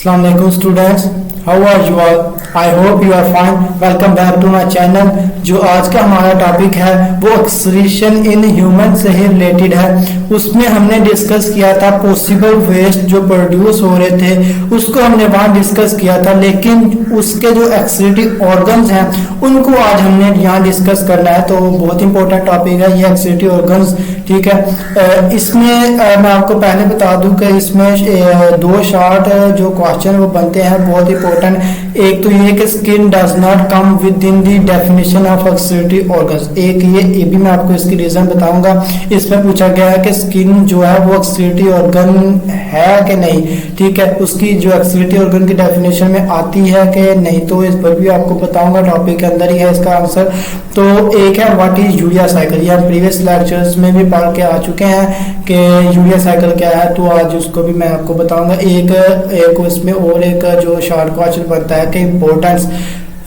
Assalamu alaikum students, how are you all? I hope you are fine. Welcome back to my channel. जो आज का हमारा topic है वो एक्सक्रीशन इन ह्यूमन से ही रिलेटेड है। उसमें हमने डिस्कस किया था पॉसिबल वेस्ट जो प्रोड्यूस हो रहे थे, उसको हमने वहाँ डिस्कस किया था, लेकिन उसके जो एक्सक्रीटिव ऑर्गन्स हैं उनको आज हमने यहाँ डिस्कस करना है। तो बहुत इंपॉर्टेंट टॉपिक है ये एक्सक्रीटिव ऑर्गन्स, ठीक है। इसमें मैं आपको पहले बता दूं कि इसमें दो शार्ट जो क्वेश्चन वो बनते हैं बहुत इंपॉर्टेंट। एक तो ये कि skin does not come with in the definition of excretive organs. एक ये भी मैं आपको इसकी रीजन बताऊंगा। इसमें पूछा गया है कि स्किन जो है वो एक्सक्रीटिव ऑर्गन है कि नहीं, ठीक है, उसकी जो एक्सक्रीटिव ऑर्गन की डेफिनेशन में आती है कि नहीं, तो इस पर भी आपको बताऊंगा। टॉपिक के अंदर ही है इसका आंसर। तो एक है व्हाट इज यूरिया साइकिल, ये हम प्रीवियस लेक्चर्स में भी पढ़ के आ चुके हैं कि यूरिया साइकिल क्या है, तो आज उसको भी मैं आपको बताऊंगा। एक इसमें और एक जो शॉर्ट क्वेश्चन बनता है कि importance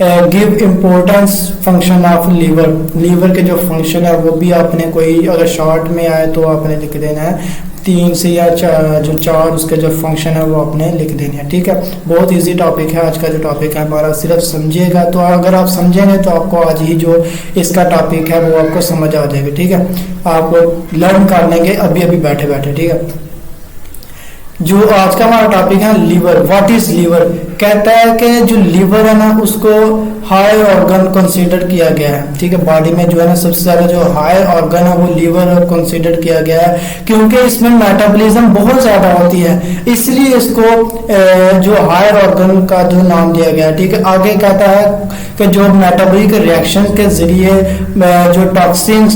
give importance function of liver के जो फंक्शन है वो भी आपने कोई अगर शॉर्ट में आए तो आपने लिख देना है। 3 से या चार उसके जो फंक्शन है वो आपने लिख देने हैं, ठीक है। बहुत इजी टॉपिक है आज का जो टॉपिक है हमारा। सिर्फ समझिएगा, तो अगर आप समझेंगे तो आपको आज ही जो इसका टॉपिक है वो आपको समझ आ जाएगा, ठीक है। आप लर्न कर लेंगे अभी अभी बैठे बैठे, ठीक है। जो आज का हमारा टॉपिक है लीवर। व्हाट इज लीवर, कहता है कि जो लीवर है ना उसको हाई ऑर्गन कंसीडर किया गया है, ठीक है। बॉडी में जो है ना सबसे ज्यादा जो हाई ऑर्गन है वो लीवर कंसीडर किया गया है, क्योंकि इसमें मेटाबॉलिज्म बहुत ज्यादा होती है, इसलिए इसको जो हाई ऑर्गन का जो नाम दिया गया है, ठीक है। आगे कहता है कि जो मेटाबॉलिक रिएक्शन के जरिए जो टॉक्सिन्स,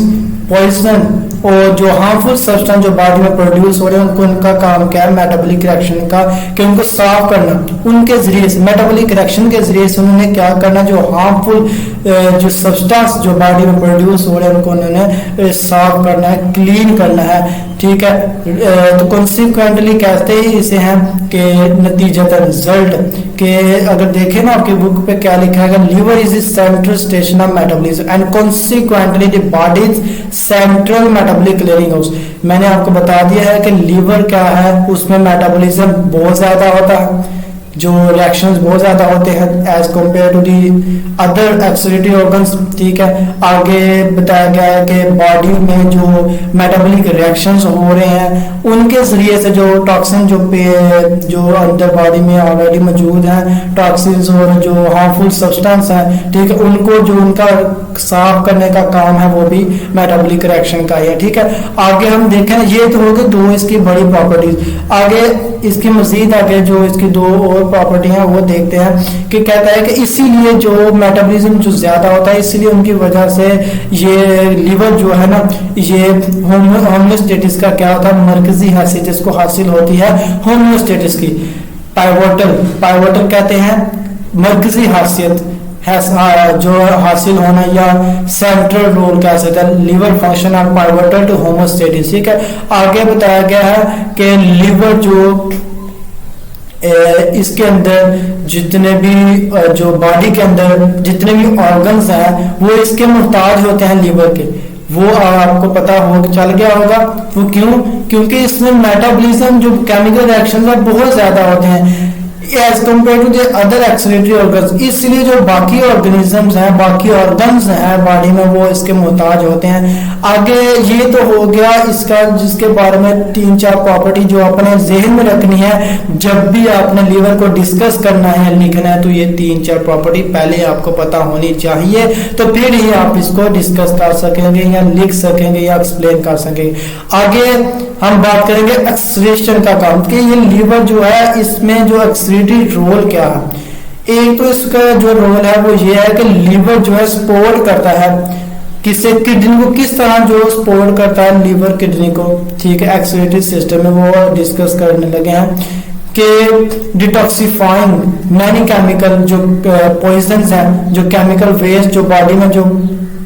पॉइजन और जो हार्मफुल सब्सटेंस जो बॉडी में प्रोड्यूस हो रहे हैं उनको, उनका काम क्या है मेटाबॉलिक रिएक्शन का, कि उनको साफ करना। उनके जरिए से मेटाबॉलिक रिएक्शन के जरिए से उन्होंने क्या करना, जो हार्मफुल जो सब्सटेंस जो बॉडी में प्रोड्यूस हो रहे हैं उनको उन्होंने साफ करना है, क्लीन करना है, ठीक है। तो कॉन्सिक्वेंटली कहते ही इसे हैं कि नतीजतन रिजल्ट के अगर देखें ना आपकी बुक पे क्या लिखा है, liver is the central station of metabolism and consequently the body's central metabolic clearing house. मैंने आपको बता दिया है कि लीवर क्या है, उसमें मेटाबॉलिज्म बहुत ज्यादा होता है, जो रिएक्शंस बहुत ज्यादा होते हैं as compare to the other excretive organs, ठीक है। आगे बताया गया है कि बॉडी में जो मेटाबॉलिक रिएक्शंस हो रहे हैं उनके जरिए से जो टॉक्सिन जो अंदर बॉडी में ऑलरेडी मौजूद हैं, टॉक्सिन्स और जो हार्मफुल सब्सटेंस हैं, ठीक है, उनको जो उनका साफ करने का काम है वो भी मेटाबॉलिक रिएक्शन का है, ठीक है। आगे हम देखें, ये तो हो गए दो इसकी बड़ी प्रॉपर्टीज। आगे इसकी मजीद आगे जो इसकी दो और प्रॉपर्टी है वो देखते हैं कि कहता है कि इसीलिए जो मेटाबॉलिज्म जो ज्यादा होता है इसलिए उनकी वजह से ये लीवर जो है ना ये होम्योस्टेटिस का क्या होता है, मरकजी हैसियत जिसको हासिल होती है होम्योस्टेटिस की। पाइवोटल कहते हैं मरकजी हैसियत जो हासिल होना, या सेंट्रल रोल कह सकते हैं। Liver function of pivotal to homeostasis, ठीक है। आगे बताया गया है कि लीवर जो इसके अंदर जितने भी जो बॉडी के अंदर जितने भी ऑर्गन्स हैं वो इसके मुहताज होते हैं लीवर के, वो आपको पता हो चल गया होगा। वो क्यों, क्योंकि इसमें मेटाबॉलिज्म जो केमिकल रिएक्शंस है बहुत ज्यादा होते हैं as compare to the other excretory organs, इसलिए जो बाकी ऑर्गेनिजम्स हैं, बाकी ऑर्गन्स हैं बॉडी में वो इसके मुहताज होते हैं। आगे ये तो हो गया इसका, जिसके बारे में 3-4 प्रॉपर्टी जो अपने जहन में रखनी है जब भी आपने लीवर को डिस्कस करना है, लिखना है, तो ये 3-4 प्रॉपर्टी पहले आपको पता होनी चाहिए, तो फिर ही आप इसको डिस्कस कर सकेंगे या लिख सकेंगे या एक्सप्लेन कर सकेंगे। आगे हम बात करेंगे एक्सक्रीशन का काम, कि ये लीवर जो है इसमें जो एक्सक्रीटरी रोल क्या है। एक तो इसका जो रोल है वो ये है कि लीवर जो है सपोर्ट करता है किससे, किडनी को किस तरह जो सपोर्ट करता है लीवर किडनी को, ठीक है। एक्सक्रीटरी सिस्टम में वो डिस्कस करने लगे हैं कि डिटॉक्सिफाइंग मैनी केमिकल जो पॉइजन्स हैं, जो केमिकल वेस्ट जो बॉडी में जो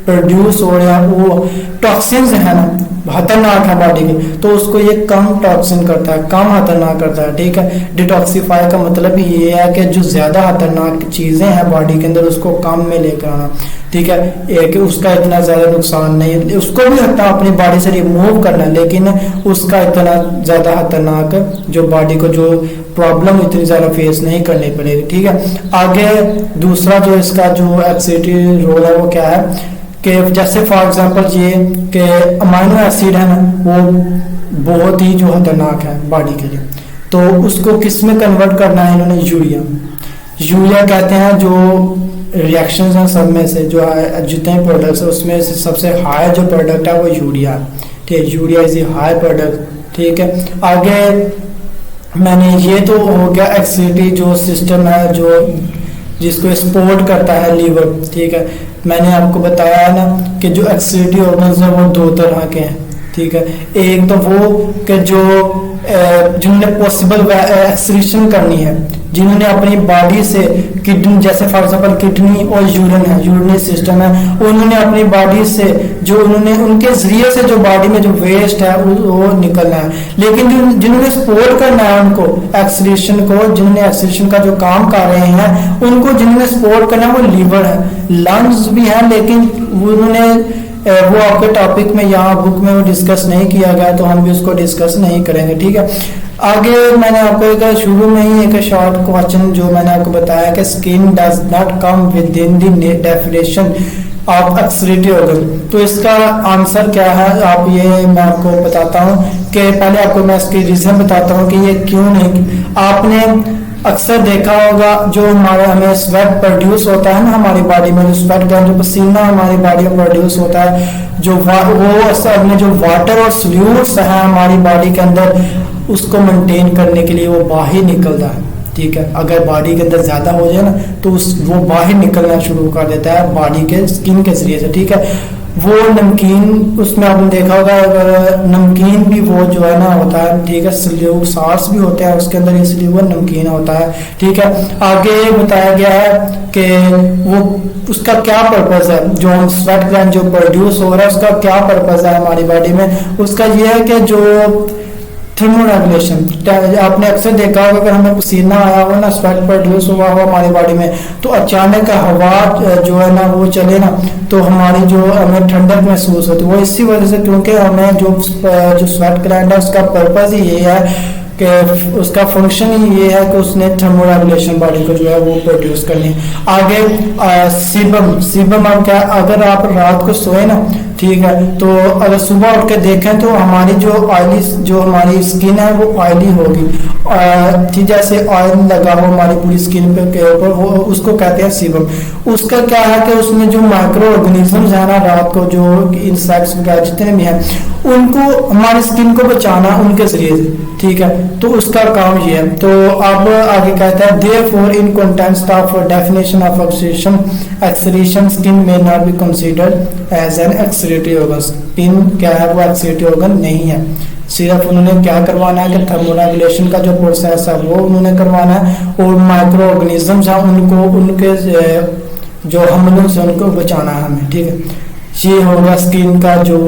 प्रोड्यूस हो रहे हैं वो टॉक्सिन्स है ना खतरनाक है बॉडी के, तो उसको ये कम टॉक्सिन करता है, कम खतरनाक करता है, ठीक है। डिटॉक्सिफाई का मतलब ये है कि जो ज्यादा खतरनाक चीजें हैं बॉडी के अंदर उसको कम में लेकर आना, ठीक है। एक उसका इतना ज्यादा नुकसान नहीं, उसको भी हटा अपनी बॉडी से रिमूव करना, लेकिन उसका इतना ज्यादा खतरनाक जो बॉडी को जो प्रॉब्लम इतनी ज़्यादा फेस नहीं करनी पड़ेगी। ठीक है, आगे दूसरा जो इसका जो एक्सीडेंटली रोल है वो क्या है कि जैसे फॉर एग्जांपल ये कि अमाइनो एसिड है ना, वो बहुत ही जो खतरनाक है बॉडी के लिए, तो उसको किस में कन्वर्ट करना है इन्होंने, यूरिया कहते हैं। जो रिएक्शंस हैं सब में से जो जितने प्रोडक्ट्स है उसमें से सबसे हाई जो प्रोडक्ट है वो यूरिया। ठीक है, urea is a high product. ठीक है, आगे मैंने ये तो हो गया एक्सीटी जो सिस्टम है जो जिसको सपोर्ट करता है लीवर। ठीक है, मैंने आपको बताया है ना कि जो एक्सीटी ऑर्गन्स हैं वो दो तरह के हैं। ठीक है, एक तो वो कि जो जिन्होंने पॉसिबल एक्सक्रीशन करनी है, जिन्होंने अपनी बॉडी से किडनी, जैसे फॉर एग्जांपल किडनी और यूरिन है, यूरिनरी सिस्टम है, उन्होंने अपनी बॉडी से जो उन्होंने उनके जरिए से जो बॉडी में जो वेस्ट है वो निकलना है। लेकिन जिन्होंने सपोर्ट करना है उनको एक्सक्रीशन को, जिन्होंने एक्सक्रीशन का जो काम कर रहे हैं उनको जिन्होंने सपोर्ट करना है वो लीवर है, लंग्स भी है, लेकिन उन्होंने वो आपके टॉपिक में यहाँ बुक में वो डिस्कस नहीं किया गया, तो हम भी उसको डिस्कस नहीं करेंगे। ठीक है, आगे मैंने आपको एक शुरू में ही एक शॉर्ट क्वेश्चन जो मैंने आपको बताया कि skin does not come with in the definition of excretory organ, तो इसका आंसर क्या है आप ये मैं आपको बताता हूँ कि पहले आपको मैं इसकी रीजन बताता हूँ कि ये क्यों नहीं। आपने अक्सर देखा होगा जो हमें स्वेट प्रोड्यूस होता है ना हमारी बॉडी में, जो स्वेट ग्लैंड जो पसीना हमारी बॉडी में प्रोड्यूस होता है, जो वो असल में जो वाटर और सोल्यूट्स है हमारी बॉडी के अंदर, उसको मेंटेन करने के लिए वो बाहर निकलता है। ठीक है, अगर बॉडी के अंदर ज्यादा हो जाए ना तो वो बाहर निकलना शुरू कर देता है बॉडी के स्किन के जरिए से। ठीक है, वो नमकीन उसमें आपने देखा होगा, अगर नमकीन भी वो जो है ना होता है। ठीक है, सार्स भी होते हैं उसके अंदर, इसलिए वो नमकीन होता है। ठीक है, आगे बताया गया है कि वो उसका क्या पर्पस है, जो हम स्वेट ग्लैंड जो प्रोड्यूस हो रहा है उसका क्या पर्पस है हमारी बॉडी में, उसका ये है कि जो थर्मोरेगुलेशन। आपने अक्सर देखा होगा अगर हमें पसीना आया हो ना, स्वेट प्रोड्यूस हुआ हो हमारी बॉडी में, तो अचानक हवा जो है ना वो चले ना तो हमारी जो हमें ठंडक महसूस होती है, वो इसी वजह से, क्योंकि हमें जो स्वेट ग्लैंड है उसका पर्पस ही ये है कि उसका फंक्शन ही ये है कि उसने थर्मोरेगुलेशन बॉडी को जो है वो प्रोड्यूस करनी है। आगे सीबम हम क्या, अगर आप रात को सोए ना, ठीक है, तो अगर सुबह उठ के देखें तो हमारी जो ऑयली जो हमारी स्किन है वो ऑयली होगी, ठीक, जैसे ऑयल लगा हो हमारी पूरी स्किन पे के ऊपर, वो उसको कहते हैं सीबम। उसका क्या है कि उसमें जो माइक्रो ऑर्गेनिजम्स है ना रात को, जो इंसेक्ट्स वगैरह जितने भी हैं, उनको हमारी स्किन को बचाना उनके जरिए से। ठीक है, तो उसका काम ये है। तो अब आगे कहता है therefore in contents of definition of excretion skin में not be considered as an excretory organ. Skin क्या है वो एक्सक्रीटरी ऑर्गन नहीं है, सिर्फ उन्होंने क्या करवाना है कि थर्मोरेगुलेशन का जो प्रोसेस है वो उन्होंने करवाना है, और माइक्रो ऑर्गेनिजम्स हैं उनको उनके जो हमलों से उनको बचाना है हमें। ठीक है, ये होगा स्किन का जो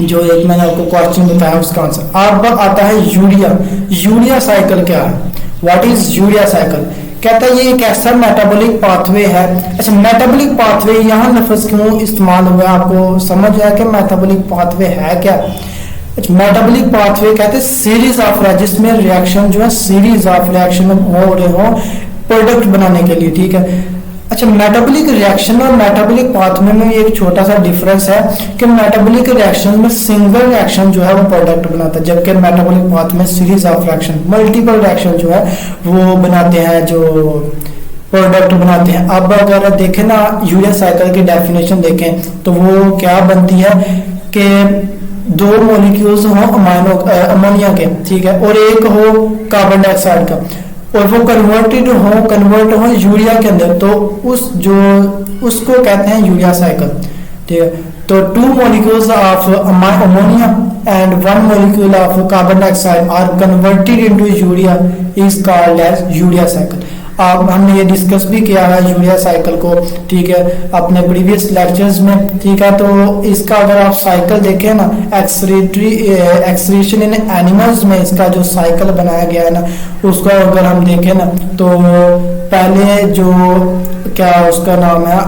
एक मैंने आपको क्वेश्चन बताया उसका आंसर। अब आता है यूरिया साइकिल क्या है, व्हाट इज यूरिया साइकिल। कहता है ये एक ऐसा मेटाबॉलिक पाथवे है। अच्छा, मेटाबॉलिक पाथवे यहाँ लफ्ज क्यों इस्तेमाल हुआ, आपको समझ आया कि मेटाबॉलिक पाथवे है क्या। मेटाबॉलिक पाथवे कहते हैं सीरीज ऑफ जिसमें रिएक्शन जो है सीरीज ऑफ रिएक्शन हो रहे हो प्रोडक्ट बनाने के लिए। ठीक है, अच्छा, मेटाबॉलिक रिएक्शन और मेटाबॉलिक पाथवे में एक छोटा सा डिफरेंस है कि मेटाबॉलिक रिएक्शन में सिंगल रिएक्शन जो है वो प्रोडक्ट बनाता है, जबकि मेटाबॉलिक पाथ में series of reaction multiple reaction जो है वो बनाते हैं, जो प्रोडक्ट बनाते हैं। अब अगर देखें ना यूरिया साइकिल की डेफिनेशन देखें तो वो क्या बनती है कि दो मॉलिक्यूल्स हो अमोनिया के, ठीक है, और एक हो कार्बन डाइऑक्साइड का, और वो कन्वर्ट हो यूरिया के अंदर, तो उसको कहते हैं यूरिया साइकिल। ठीक है, तो two molecules of ammonia and one molecule of carbon dioxide are converted into urea is called as urea cycle. अब हमने ये डिस्कस भी किया है यूरिया साइकिल को, ठीक है, अपने प्रीवियस लेक्चर्स में। ठीक है, तो इसका अगर आप साइकिल देखें ना, एक्सक्रीशन इन एनिमल्स में इसका जो साइकिल बनाया गया है ना, उसको अगर हम देखें ना तो पहले जो क्या उसका नाम है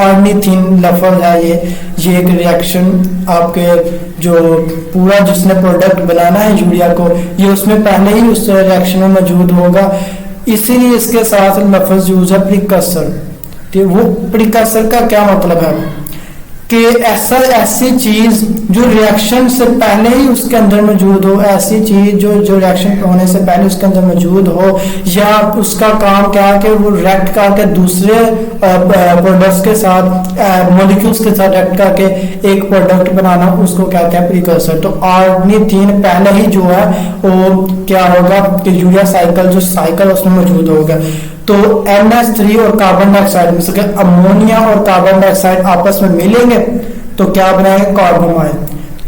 ऑर्निथिन लफज है, ये एक रिएक्शन आपके जो पूरा जिसने प्रोडक्ट बनाना है यूरिया को, ये उसमें पहले ही उस रिएक्शन में मौजूद होगा। इसीलिए इसके साथ लफ्ज यूज है प्रिकसर। तो वो प्रिकसर का क्या मतलब है कि ऐसी चीज जो रिएक्शन से पहले ही उसके अंदर मौजूद हो, ऐसी चीज जो रिएक्शन होने से पहले उसके अंदर मौजूद हो, या उसका काम क्या है कि वो रिएक्ट करके दूसरे प्रोडक्ट्स के साथ, मॉलिक्यूल्स के साथ रिएक्ट करके एक प्रोडक्ट बनाना, उसको कहते हैं प्रिकसर। तो ऑर्गेनिथीन पहले ही जो है वो क्या होगा कि यूरिया साइकिल जो साइकिल उसमें मौजूद होगा। तो NH3 और कार्बन डाइऑक्साइड में से अमोनिया और कार्बन डाइऑक्साइड आपस में मिलेंगे तो क्या बनाएंगे, कार्बोमाइल।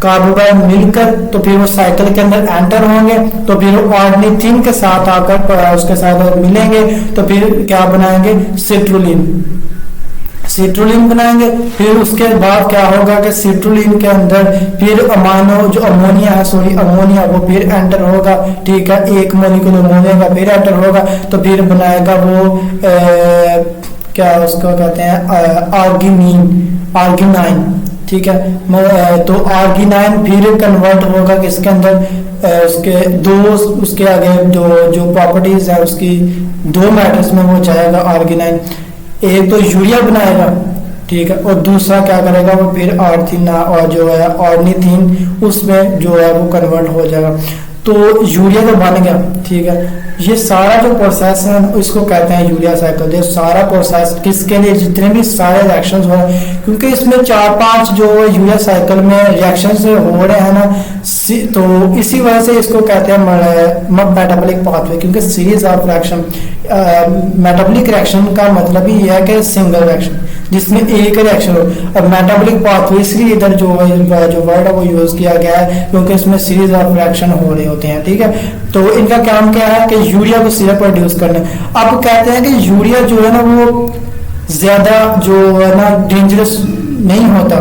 कार्बोमाइल मिलकर तो फिर वो साइकिल के अंदर एंटर होंगे, तो फिर ऑर्गेनिथीन के साथ आकर उसके साथ मिलेंगे तो फिर क्या बनाएंगे, सिट्रुलिन। सिट्रुलिन बनाएंगे। फिर उसके बाद क्या होगा कि सिट्रुलिन के अंदर फिर अमाइनो जो अमोनिया है, अमोनिया वो फिर एंटर होगा, ठीक है, एक मॉलिक्यूल अमोनिया का फिर एंटर होगा तो फिर बनाएगा वो क्या उसको कहते हैं, आर्गिनाइन, ठीक है। तो आर्गिनाइन फिर कन्वर्ट होगा किसके अंदर, उसके दो, उसके आगे जो प्रॉपर्टीज है उसकी दो मैटर्स में वो जाएगा आर्गिनाइन। एक तो यूरिया बनाएगा, ठीक है, और दूसरा क्या करेगा वो फिर ऑर्थिन और जो है ऑर्निथीन उसमें जो है वो कन्वर्ट हो जाएगा। तो यूरिया तो बन गया, ठीक है। ये सारा जो प्रोसेस है इसको कहते हैं यूरिया साइकिल। ये सारा प्रोसेस किसके लिए, जितने भी सारे रिएक्शंस हो रहे हैं, क्योंकि इसमें 4-5 जो यूरिया साइकिल में रिएक्शंस हो रहे हैं ना, तो इसी वजह से इसको कहते हैं मेटाबॉलिक पाथवे, क्योंकि series of reaction. Metabolic reaction का मतलब ही है कि सिंगल रिएक्शन जिसमें एक रिएक्शन हो। अब मेटाबॉलिक पाथवे इसलिए इधर जो वर्ड है वो यूज किया गया है क्योंकि इसमें सीरीज ऑफ रिएक्शन हो रहे होते हैं, ठीक है। तो इनका काम क्या है कि यूरिया को सिर्फ प्रोड्यूस करना। अब कहते हैं कि यूरिया जो है ना वो ज्यादा जो है ना डेंजरस नहीं होता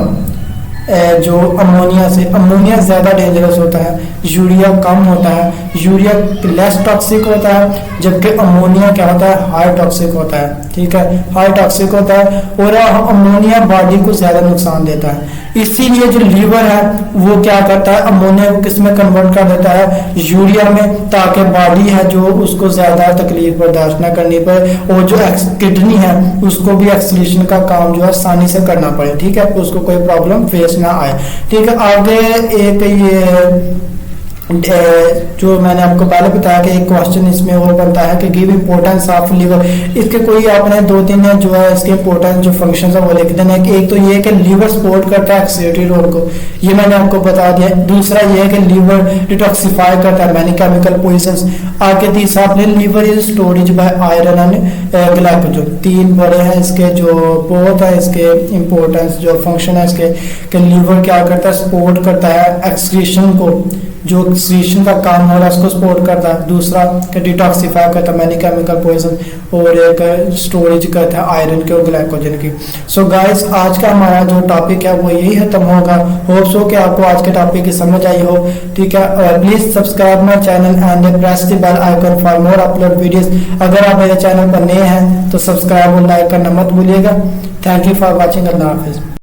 जो अमोनिया से। अमोनिया ज्यादा डेंजरस होता है, यूरिया कम होता है। यूरिया लेस टॉक्सिक होता है जबकि अमोनिया क्या होता है, हाई टॉक्सिक होता है, ठीक है, हाई टॉक्सिक होता है। और अमोनिया बॉडी को ज्यादा नुकसान देता है। इसीलिए जो लीवर है वो क्या करता है, अमोनिया को किस में कन्वर्ट कर देता है, यूरिया में, ताकि बॉडी है जो उसको ज्यादा तकलीफ बर्दाश्त न करनी पड़े, और जो किडनी है उसको भी एक्सक्रीशन का काम जो है आसानी से करना पड़े, ठीक है, उसको कोई प्रॉब्लम फेस ना आए, ठीक है। आगे एक ये जो मैंने आपको पहले बताया कि एक क्वेश्चन इसमें और बनता है कि गिव इंपॉर्टेंस ऑफ लिवर। इसके कोई आपने 2-3 जो है इसके इंपॉर्टेंट जो फंक्शन है वो लिख देना है। एक तो ये है कि लिवर सपोर्ट करता है एक्सीलेटरी रोल को, ये मैंने आपको बता दिया। दूसरा ये है कि लिवर डिटॉक्सिफाई करता है मैनी केमिकल पॉइजन्स। आगे तीसरा आपने liver is storage by iron and glycogen. 3 बड़े हैं इसके जो बहुत है इसके इंपॉर्टेंस जो फंक्शन है इसके कि लिवर क्या करता है, सपोर्ट करता है एक्सक्रीशन को, जो एक्सक्रीशन का काम हो रहा है उसको सपोर्ट करता है। दूसरा कि डिटॉक्सिफाई करता है मैनी केमिकल पॉइजन, और एक स्टोरेज करता है आयरन के और ग्लाइकोजन की। सो गाइस आज का हमारा जो टॉपिक है वो यही खत्म होगा। होप सो कि आपको आज के टॉपिक की समझ आई हो, ठीक है। Please subscribe my channel and press the bell icon for more upload videos. अगर आप मेरे चैनल पर नए हैं तो सब्सक्राइब और लाइक करना मत भूलिएगा। Thank you for watching. Allah Hafiz.